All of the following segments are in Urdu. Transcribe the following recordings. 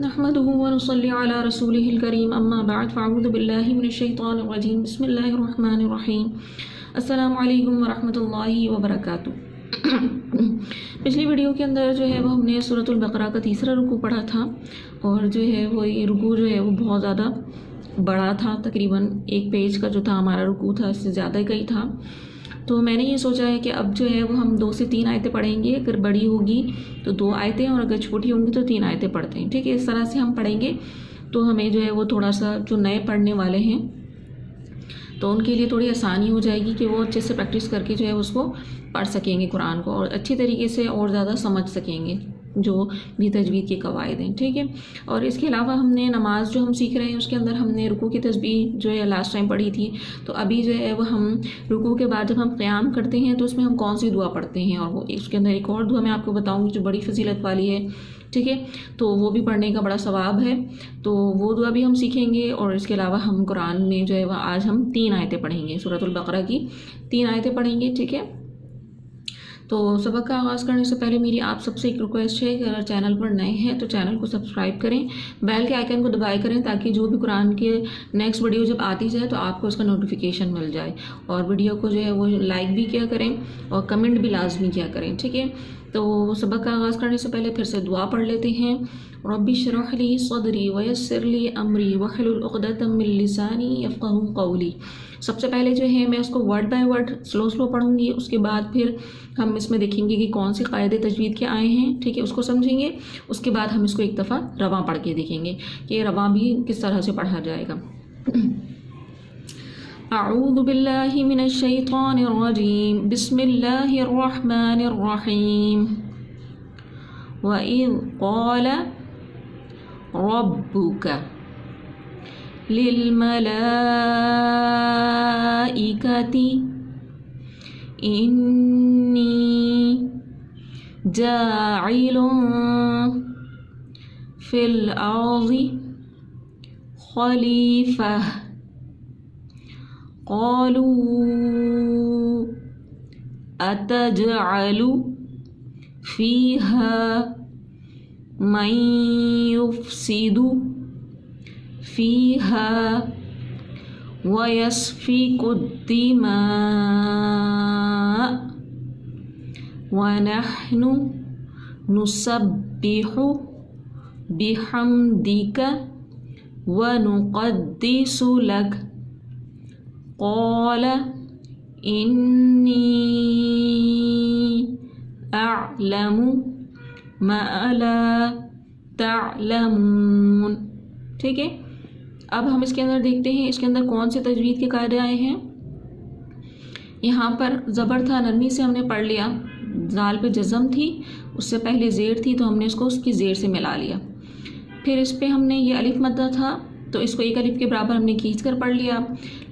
نحمده ونصلي على رسوله الكريم اما بعد فاعوذ باللہ من الشیطان الرجیم بسم اللہ الرحمن الرحیم السلام علیکم ورحمۃ اللہ وبرکاتہ۔ پچھلی ویڈیو کے اندر جو ہے وہ ہم نے سورۃ البقرہ کا تیسرا رکوع پڑھا تھا، اور جو ہے وہ یہ رکوع جو ہے وہ بہت زیادہ بڑا تھا، تقریباً ایک پیج کا جو تھا ہمارا رکوع تھا، اس سے زیادہ ہی تھا۔ تو میں نے یہ سوچا ہے کہ اب جو ہے وہ ہم 2 سے 3 آیتیں پڑھیں گے، اگر بڑی ہوگی تو 2 آیتیں اور اگر چھوٹی ہوں گی تو 3 آیتیں پڑھتے ہیں، ٹھیک ہے؟ اس طرح سے ہم پڑھیں گے تو ہمیں جو ہے وہ تھوڑا سا جو نئے پڑھنے والے ہیں تو ان کے لیے تھوڑی آسانی ہو جائے گی کہ وہ اچھے سے پریکٹس کر کے جو ہے اس کو پڑھ سکیں گے قرآن کو، اور اچھی طریقے سے اور زیادہ سمجھ سکیں گے جو بھی تجوید کے قواعد ہیں، ٹھیک ہے؟ اور اس کے علاوہ ہم نے نماز جو ہم سیکھ رہے ہیں اس کے اندر ہم نے رکوع کی تسبیح جو ہے لاسٹ ٹائم پڑھی تھی، تو ابھی جو ہے وہ ہم رکوع کے بعد جب ہم قیام کرتے ہیں تو اس میں ہم کون سی دعا پڑھتے ہیں، اور وہ اس کے اندر ایک اور دعا میں آپ کو بتاؤں گی جو بڑی فضیلت والی ہے، ٹھیک ہے؟ تو وہ بھی پڑھنے کا بڑا ثواب ہے، تو وہ دعا بھی ہم سیکھیں گے۔ اور اس کے علاوہ ہم قرآن میں جو ہے وہ آج ہم 3 آیتیں پڑھیں گے، سورۃ البقرہ کی 3 آیتیں پڑھیں گے، ٹھیک ہے؟ تو سبق کا آغاز کرنے سے پہلے میری آپ سب سے ایک ریکویسٹ ہے کہ اگر چینل پر نئے ہیں تو چینل کو سبسکرائب کریں، بیل کے آئیکن کو دبائے کریں تاکہ جو بھی قرآن کے نیکسٹ ویڈیو جب آتی جائے تو آپ کو اس کا نوٹیفیکیشن مل جائے، اور ویڈیو کو جو ہے وہ لائک بھی کیا کریں اور کمنٹ بھی لازمی کیا کریں، ٹھیک ہے؟ تو سبق کا آغاز کرنے سے پہلے پھر سے دعا پڑھ لیتے ہیں۔ رب اشرح لی صدری ویسر لی امری واحلل عقدۃ من لسانی یفقہوا قولی۔ سب سے پہلے جو ہے میں اس کو ورڈ بائی ورڈ سلو پڑھوں گی، اس کے بعد پھر ہم اس میں دیکھیں گے کہ کون سے قاعدے تجوید کے آئے ہیں، ٹھیک ہے؟ اس کو سمجھیں گے، اس کے بعد ہم اس کو ایک دفعہ رواں پڑھ کے دیکھیں گے کہ رواں بھی کس طرح سے پڑھا جائے گا۔ اعوذ باللہ من الشیطان الرجیم بسم اللہ الرحمن الرحیم وَإِذْ قَالَ رَبُّكَ لِلْمَلَائِكَةِ إِنِّي جَاعِلٌ فِي الْأَرْضِ خَلِيفَةً قَالُوا أَتَجْعَلُ فِيهَا مَن يُفْسِدُ فِيهَا وَيَسْفِكُ الدِّمَاءَ وَنَحْنُ نُسَبِّحُ بِحَمْدِكَ وَنُقَدِّسُ لَكَ قَالَ إِنِّي أَعْلَمُ مَا لَا تَعْلَمُونَ، ٹھیک ہے؟ اب ہم اس کے اندر دیکھتے ہیں اس کے اندر کون سے تجوید کے قاعدے آئے ہیں۔ یہاں پر زبر تھا، نرمی سے ہم نے پڑھ لیا، زال پہ جزم تھی، اس سے پہلے زیر تھی تو ہم نے اس کو اس کی زیر سے ملا لیا، پھر اس پہ ہم نے یہ الف مدہ تھا تو اس کو 1 الف کے برابر ہم نے کھینچ کر پڑھ لیا،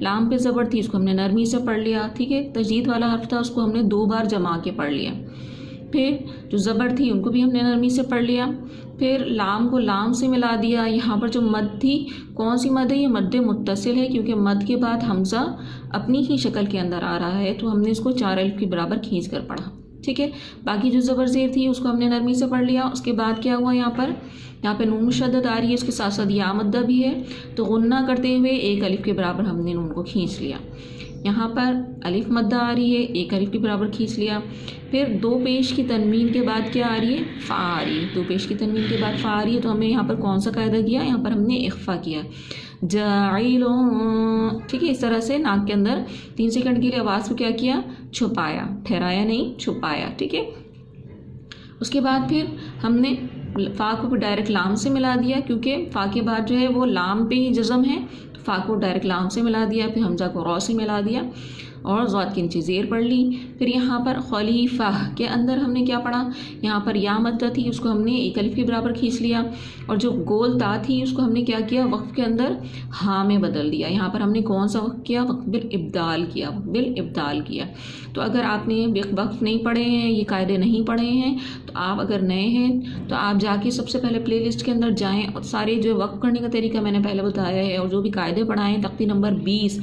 لام پہ زبر تھی اس کو ہم نے نرمی سے پڑھ لیا، ٹھیک ہے؟ تجدید والا حرف تھا اس کو ہم نے 2 بار جما کے پڑھ لیا، پھر جو زبر تھی ان کو بھی ہم نے نرمی سے پڑھ لیا، پھر لام کو لام سے ملا دیا۔ یہاں پر جو مد تھی کون سی مد ہے؟ یہ مد متصل ہے، کیونکہ مد کے بعد حمزہ اپنی ہی شکل کے اندر آ رہا ہے تو ہم نے اس کو 4 الف کے برابر کھینچ کر پڑھا، ٹھیک ہے؟ باقی جو زبر زیر تھی اس کو ہم نے نرمی سے پڑھ لیا۔ اس کے بعد کیا ہوا؟ یہاں پہ نون مشدد آ رہی ہے، اس کے ساتھ ساتھ یا مدہ بھی ہے، تو غنہ کرتے ہوئے 1 الف کے برابر ہم نے نون کو کھینچ لیا۔ یہاں پر الف مدہ آ رہی ہے، 1 الف کے برابر کھینچ لیا، پھر 2 پیش کی تنوین کے بعد کیا آ رہی ہے؟ فا آ رہی ہے، 2 پیش کی تنوین کے بعد فا آ رہی ہے، تو ہم نے یہاں پر کون سا قاعدہ کیا؟ یہاں پر ہم نے اخفا کیا، جاعلوں، ٹھیک ہے؟ اس طرح سے ناک کے اندر 3 سیکنڈ کے لیے آواز کو کیا کیا؟ چھپایا، ٹھہرایا نہیں، چھپایا، ٹھیک ہے؟ اس کے بعد پھر ہم نے فا کو ڈائریکٹ لام سے ملا دیا، کیونکہ فا کے بعد جو ہے وہ لام پہ ہی جزم ہے، تو فا کو ڈائریکٹ لام سے ملا دیا، پھر حمزہ کو را سے ملا دیا اور ضاد کے نیچے زیر پڑھ لی۔ پھر یہاں پر خلیفہ کے اندر ہم نے کیا پڑھا؟ یہاں پر یا مدہ تھی اس کو ہم نے 1 الف کے برابر کھینچ لیا، اور جو گول تا تھی اس کو ہم نے کیا کیا؟ وقف کے اندر ہاں میں بدل دیا۔ یہاں پر ہم نے کون سا وقف کیا؟ وقف بالابدال کیا، بالابدال کیا۔ تو اگر آپ نے وقف نہیں پڑھے ہیں، یہ قاعدے نہیں پڑھے ہیں، تو آپ اگر نئے ہیں تو آپ جا کے سب سے پہلے پلے لسٹ کے اندر جائیں اور سارے جو وقف کرنے کا طریقہ میں نے پہلے بتایا ہے اور جو بھی قاعدے پڑھائے ہیں تختی نمبر 20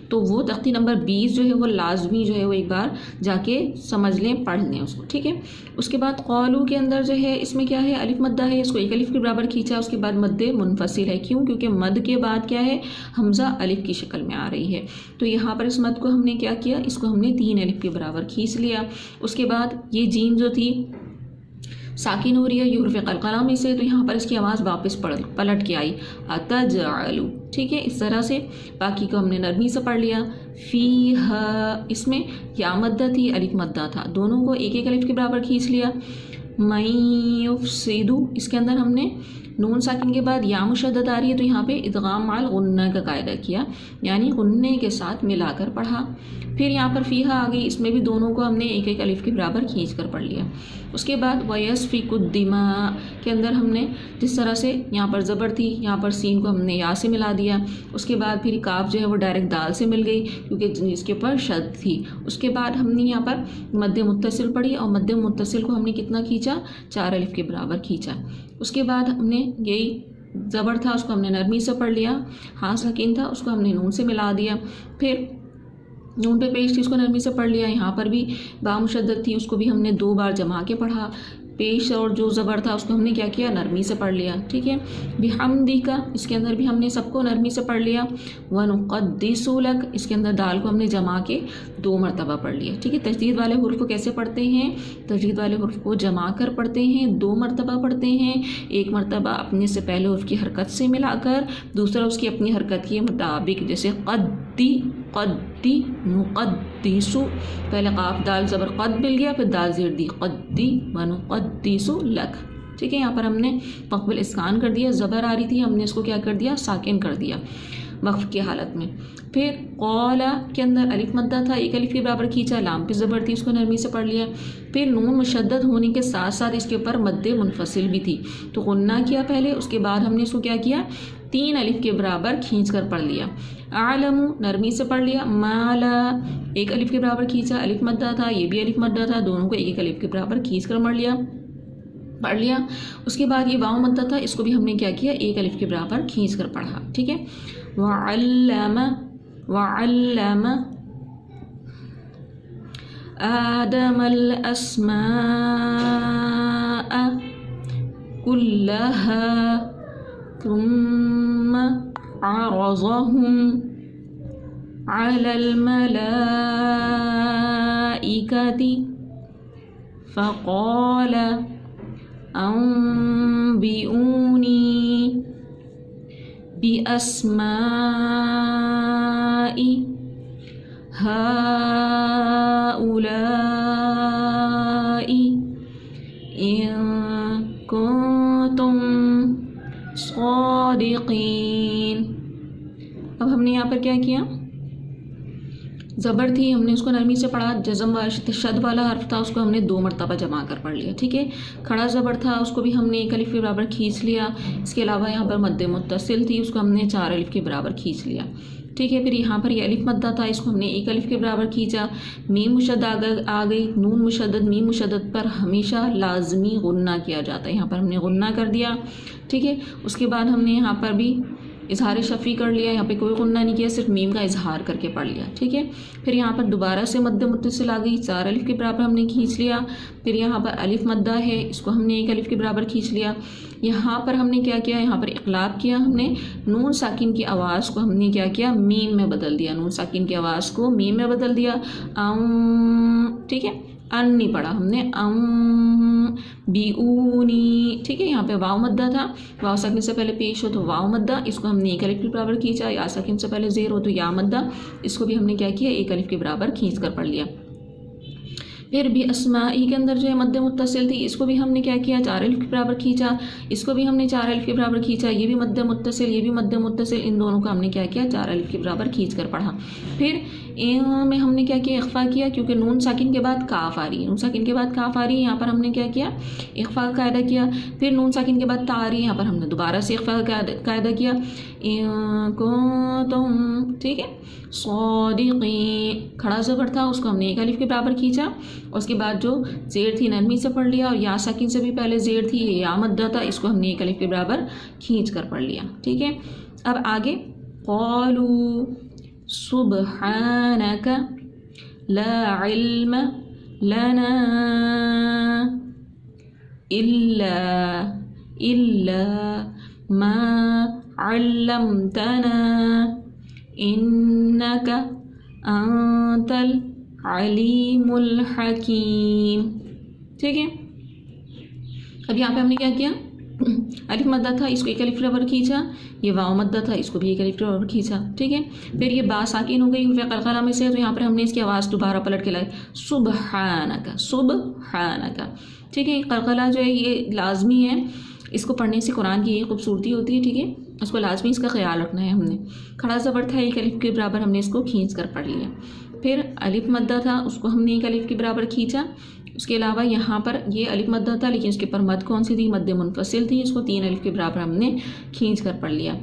تو وہ تختی نمبر 20 جو ہے وہ لازمی جو ہے وہ ایک بار جا کے سمجھ لیں، پڑھ لیں اس کو، ٹھیک ہے۔ اس کے بعد قالو کے اندر جو ہے اس میں کیا ہے، الف مدہ ہے، اس کو ایک الف کے برابر کھینچا، اس کے بعد مد منفصل ہے، کیوں؟ کیونکہ مد کے بعد کیا ہے، حمزہ الف کی شکل میں آ رہی ہے، تو یہاں پر اس مد کو ہم نے کیا کیا، اس کو ہم نے 3 الف کے برابر کھینچ لیا۔ اس کے بعد یہ جیم جو تھی ساکن ہو رہی ہے، یہ حرف قلقلہ میں سے، تو یہاں پر اس کی آواز واپس پلٹ کے آئی، اتجعلو، ٹھیک ہے، اس طرح سے باقی کو ہم نے نرمی سے پڑھ لیا۔ فیہا، اس میں یا مدہ تھی، الف مدہ تھا، دونوں کو ایک ایک الف کے برابر کھینچ لیا۔ من یفسدو، اس کے اندر ہم نے نون ساکن کے بعد یا مشدد آ رہی ہے، تو یہاں پہ ادغام مع الغنہ کا قاعدہ کیا، یعنی غنے کے ساتھ ملا کر پڑھا۔ پھر یہاں پر فیہا آ گئی، اس میں بھی دونوں کو ہم نے ایک ایک الف کے برابر کھینچ کر پڑھ لیا۔ اس کے بعد وَيَسْفِكُ الدِّمَاء کے اندر ہم نے جس طرح سے یہاں پر زبر تھی، یہاں پر سین کو ہم نے یا سے ملا دیا، اس کے بعد پھر کاف جو ہے وہ ڈائریکٹ دال سے مل گئی کیونکہ اس کے اوپر شد تھی۔ اس کے بعد ہم نے یہاں پر مد متصل پڑھی، اور مد متصل کو ہم نے کتنا کھینچا، 4 الف کے برابر کھینچا۔ اس کے بعد ہم نے یہی زبر تھا، اس کو ہم نے نرمی سے پڑھ لیا، ہاں سکین تھا، اس کو ہم نے نون سے ملا دیا، پھر نون پہ پیش تھی، اس کو نرمی سے پڑھ لیا۔ یہاں پر بھی با مشدد تھی، اس کو بھی ہم نے 2 بار جما کے پڑھا، پیش اور جو زبر تھا اس کو ہم نے کیا کیا، نرمی سے پڑھ لیا، ٹھیک ہے۔ بحمدک، اس کے اندر بھی ہم نے سب کو نرمی سے پڑھ لیا۔ ونقدس لک، اس کے اندر دال کو ہم نے جما کے 2 مرتبہ پڑھ لیا، ٹھیک ہے۔ تجدید والے حروف کو کیسے پڑھتے ہیں، تجدید والے حروف کو جما کر پڑھتے ہیں، 2 مرتبہ پڑھتے ہیں، ایک مرتبہ اپنے سے پہلے حرف کی حرکت سے ملا کر، دوسرا اس کی اپنی حرکت کے مطابق، جیسے قدی، قدی، نقدسو، پہلے قاف دال زبر قد مل گیا، پھر دال زیر دی، قدی ونقدسو لک، ٹھیک ہے۔ یہاں پر ہم نے مقبل اسکان کر دیا، زبر آ رہی تھی، ہم نے اس کو کیا کر دیا، ساکن کر دیا وقف کی حالت میں۔ پھر قولا کے اندر الف مدہ تھا، ایک الف کے برابر کھینچا، لام پہ زبر تھی، اس کو نرمی سے پڑھ لیا۔ پھر نون مشدد ہونے کے ساتھ ساتھ اس کے اوپر مد منفصل بھی تھی، تو غنہ کیا پہلے، اس کے بعد ہم نے اس کو کیا کیا، 3 الف کے برابر کھینچ کر پڑھ لیا۔ اعلم، نرمی سے پڑھ لیا۔ مالا، ایک الف کے برابر کھینچا، الف مدہ تھا، یہ بھی الف مدہ تھا، دونوں کو ایک ایک الف کے برابر کھینچ کر پڑھ لیا۔ اس کے بعد یہ واو مدہ تھا، اس کو بھی ہم نے کیا کیا، ایک الف کے برابر کھینچ کر پڑھا، ٹھیک ہے۔ وعلم، وعلم آدم الاسماء كلها ثم عرضهم على الملائكة فقال أنبئوني بأسماء هؤلاء إن كنتم صادقين۔ اب ہم نے یہاں پر کیا کیا، زبر تھی، ہم نے اس کو نرمی سے پڑھا، جزم و شد والا حرف تھا، اس کو ہم نے 2 مرتبہ جما کر پڑھ لیا، ٹھیک ہے۔ کھڑا زبر تھا، اس کو بھی ہم نے ایک الف کے برابر کھینچ لیا۔ اس کے علاوہ یہاں پر مد متصل تھی، اس کو ہم نے 4 الف کے برابر کھینچ لیا، ٹھیک ہے۔ پھر یہاں پر یہ الف مدہ تھا، اس کو ہم نے 1 الف کے برابر کھینچا۔ میم مشدد آ گئی، نون مشدد، میم مشدد پر ہمیشہ لازمی غنہ کیا جاتا ہے، یہاں پر ہم نے غنہ کر دیا، ٹھیک ہے۔ اس کے بعد ہم نے یہاں پر بھی اظہار شفی کر لیا، یہاں پہ کوئی غنہ نہیں کیا، صرف میم کا اظہار کر کے پڑھ لیا، ٹھیک ہے۔ پھر یہاں پر دوبارہ سے مد متصل آ گئی، 4 الف کے برابر ہم نے کھینچ لیا۔ پھر یہاں پر الف مدہ ہے، اس کو ہم نے 1 الف کے برابر کھینچ لیا۔ یہاں پر ہم نے کیا کیا، یہاں پر اقلاب کیا، ہم نے نون ساکن کی آواز کو ہم نے کیا کیا، میم میں بدل دیا، نون ساکن کی آواز کو میم میں بدل دیا، ٹھیک ہے۔ ان نہیں پڑھا ہم نے، بیونی، ٹھیک ہے۔ یہاں پہ واو مدہ تھا، واو ساکن سے پہلے پیش ہو تو واو مدہ، اس کو ہم نے 1 الف کے برابر کھینچا، یا ساکن سے پہلے زیر ہو تو یا مدہ، اس کو بھی ہم نے کیا کیا، 1 الف کے برابر کھینچ کر پڑھ لیا۔ پھر بھی اسمائی کے اندر جو ہے مد متصل تھی، اس کو بھی ہم نے کیا کیا، 4 الف کے برابر کھینچا، اس کو بھی ہم نے 4 الف کے برابر کھینچا، یہ بھی مد متصل، یہ بھی مد متصل، ان دونوں کو ہم نے کیا کیا، 4 الف کے برابر کھینچ کر پڑھا۔ پھر میں ہم نے کیا کیا، اخفا کیا، کیونکہ نون ساکن کے بعد کاف آ رہی ہے، نون ساکن کے بعد کاف آ رہی ہے، یہاں پر ہم نے کیا کیا، اخفا کا قاعدہ کیا۔ پھر نون ساکن کے بعد تا آ رہی ہے، یہاں پر ہم نے دوبارہ سے اخفا کا قاعدہ کیا، کنتم، ٹھیک ہے، صادقین، کھڑا زبر تھا، اس کو ہم نے 1 الف کے برابر کھینچا، اور اس کے بعد جو زیر تھی نرمی سے پڑھ لیا، اور یا ساکن سے بھی پہلے زیر تھی، یہ یا مدہ تھا، اس کو ہم نے 1 الف کے برابر کھینچ کر پڑھ لیا، ٹھیک ہے۔ اب آگے قالو، سبحانک لا علم لنا إلا ما علمتنا إنك أنت العليم الحكيم. ٹھیک ہے. اب یہاں پہ ہم نے کیا کیا؟ الف مدہ تھا، اس کو ایک الف برابر کھینچا. یہ واو مدہ تھا، اس کو بھی ایک الف برابر کھینچا. ٹھیک ہے. پھر یہ با ساکن ہو گئی حروف قلقلہ میں سے، تو یہاں پر ہم نے اس کی آواز دوبارہ پلٹ کے لائی سبحانک سبحانک. ٹھیک ہے. قلقلہ جو ہے یہ لازمی ہے، اس کو پڑھنے سے قرآن کی یہ خوبصورتی ہوتی ہے. ٹھیک ہے. اس کو لازمی اس کا خیال رکھنا ہے. ہم نے کھڑا زبر تھا ایک الف کے برابر، ہم نے اس کو کھینچ کر پڑھ لیا. پھر الف مدہ تھا، اس کو ہم نے ایک الف کے برابر کھینچا. اس کے علاوہ یہاں پر یہ الف مدہ تھا، لیکن اس کے پر مد کون سی تھی؟ مد منفصل تھی. اس کو 3 الف کے برابر ہم نے کھینچ کر پڑھ لیا.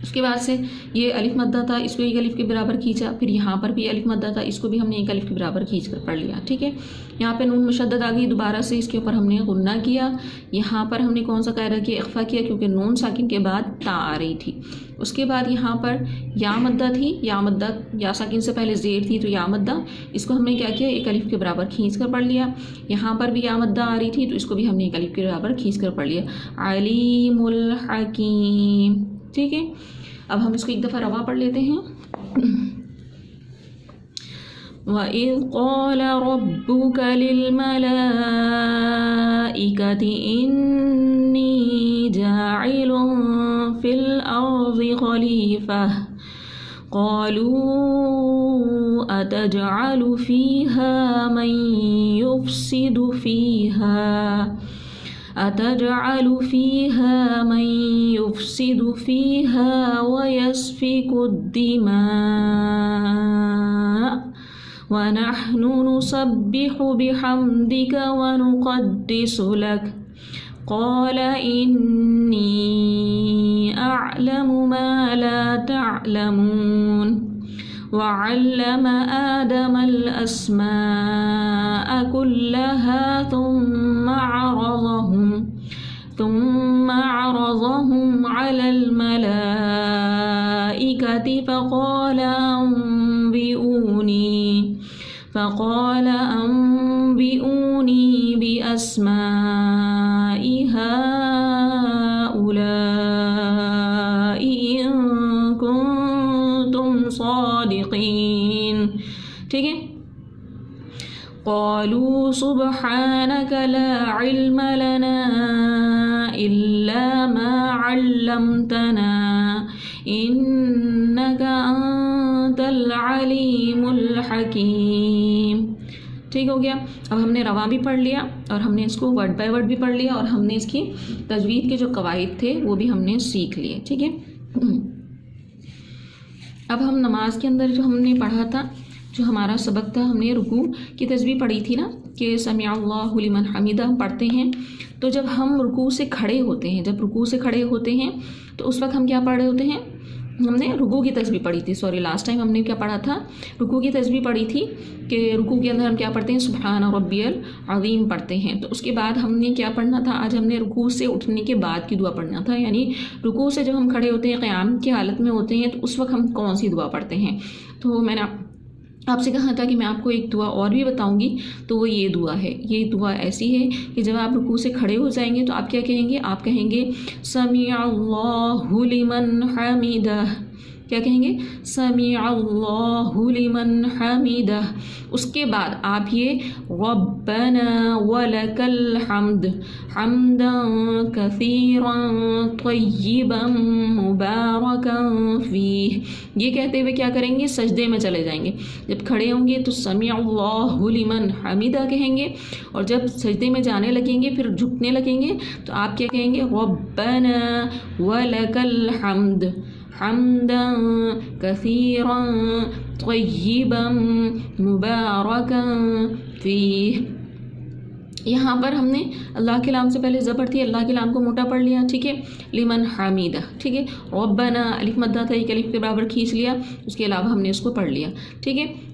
اس کے بعد سے یہ الف مدہ تھا، اس کو ایک الف کے برابر کھینچا. پھر یہاں پر بھی الف مدہ تھا، اس کو بھی ہم نے ایک الف کے برابر کھینچ کر پڑھ لیا. ٹھیک ہے. یہاں پہ نون مشدد آ گئی، دوبارہ سے اس کے اوپر ہم نے غنہ کیا. یہاں پر ہم نے کون سا قاعدہ کیا؟ اخفا کیا، کیونکہ نون ساکن کے بعد تا آ رہی تھی. اس کے بعد یہاں پر یا مدہ تھی، یا مدہ یا ساکن سے پہلے زیر تھی، تو یا مدہ اس کو ہم نے کیا کیا؟ ایک الف کے برابر کھینچ کر پڑھ لیا. یہاں پر بھی یا مدہ آ رہی تھی، تو اس کو بھی ہم نے ایک الف کے برابر کھینچ کر پڑھ لیا. علیم الحکیم. ٹھیک ہے. اب ہم اس کو ایک دفعہ روا پڑھ لیتے ہیں. وَإِذْ قَالَ رَبُّكَ لِلْمَلَائِكَةِ إِنِّي جَاعِلٌ فِي الْأَرْضِ خَلِيفَةً قَالُوا أَتَجْعَلُ فِيهَا مَن يُفْسِدُ فِيهَا وَيَسْفِكُ الدِّمَاءَ وَنَحْنُ نُسَبِّحُ بِحَمْدِكَ وَنُقَدِّسُ لَكَ قَالَ إِنِّي أَعْلَمُ مَا لَا تَعْلَمُونَ وَعَلَّمَ آدَمَ الْأَسْمَاءَ كُلَّهَا ثم عرضهم على الملائكة فقال أنبئوني بأسماء هؤلاء إن كنتم صادقين. ٹھیک ہے. قالوا سبحانك لا علم لنا إلا ما علمتنا إنك أنت العليم الحكيم. ٹھیک ہو گیا. اب ہم نے رواں بھی پڑھ لیا، اور ہم نے اس کو ورڈ بائی ورڈ بھی پڑھ لیا، اور ہم نے اس کی تجوید کے جو قواعد تھے وہ بھی ہم نے سیکھ لیے. ٹھیک ہے. اب ہم نماز کے اندر جو ہم نے پڑھا تھا، جو ہمارا سبق تھا، ہم نے رکوع کی تسبیح پڑھی تھی نا، کہ سمع اللہ لمن حمیدہ ہم پڑھتے ہیں. تو جب ہم رکوع سے کھڑے ہوتے ہیں، تو اس وقت ہم کیا پڑھ رہے ہوتے ہیں؟ ہم نے رکوع کی تسبیح پڑھی تھی. لاسٹ ٹائم ہم نے کیا پڑھا تھا؟ رکوع کی تسبیح پڑھی تھی، کہ رکوع کے اندر ہم کیا پڑھتے ہیں؟ سبحان ربی العظیم پڑھتے ہیں. تو اس کے بعد ہم نے کیا پڑھنا تھا؟ آج ہم نے رکوع سے اٹھنے کے بعد کی دعا پڑھنا تھا. یعنی رکوع سے جب ہم کھڑے ہوتے ہیں، قیام کی حالت میں ہوتے ہیں، تو اس وقت ہم کون سی دعا پڑھتے ہیں؟ تو میں نے آپ سے کہا تھا کہ میں آپ کو ایک دعا اور بھی بتاؤں گی. تو وہ یہ دعا ہے. یہ دعا ایسی ہے کہ جب آپ رکوع سے کھڑے ہو جائیں گے تو آپ کیا کہیں گے؟ آپ کہیں گے سمیع اللہ لمن حمیدہ. کیا کہیں گے؟ سمیع اللہ لمن حمیدہ. اس کے بعد آپ یہ ربنا ولک الحمد حمدا کثیرا طیبا مبارکا فیہ، یہ کہتے ہوئے کیا کریں گے؟ سجدے میں چلے جائیں گے. جب کھڑے ہوں گے تو سمیع اللہ لمن حمیدہ کہیں گے، اور جب سجدے میں جانے لگیں گے، پھر جھکنے لگیں گے، تو آپ کیا کہیں گے؟ ربنا ولک الحمد حمدا کثیرا طیبا مبارکا فیہ. یہاں پر ہم نے اللہ کے نام سے پہلے زبر تھی، اللہ کے نام کو موٹا پڑھ لیا. ٹھیک ہے. لمن حمیدہ. ٹھیک ہے. ربنا الف مدہ تھا، ایک الف کے برابر کھینچ لیا. اس کے علاوہ ہم نے اس کو پڑھ لیا. ٹھیک ہے.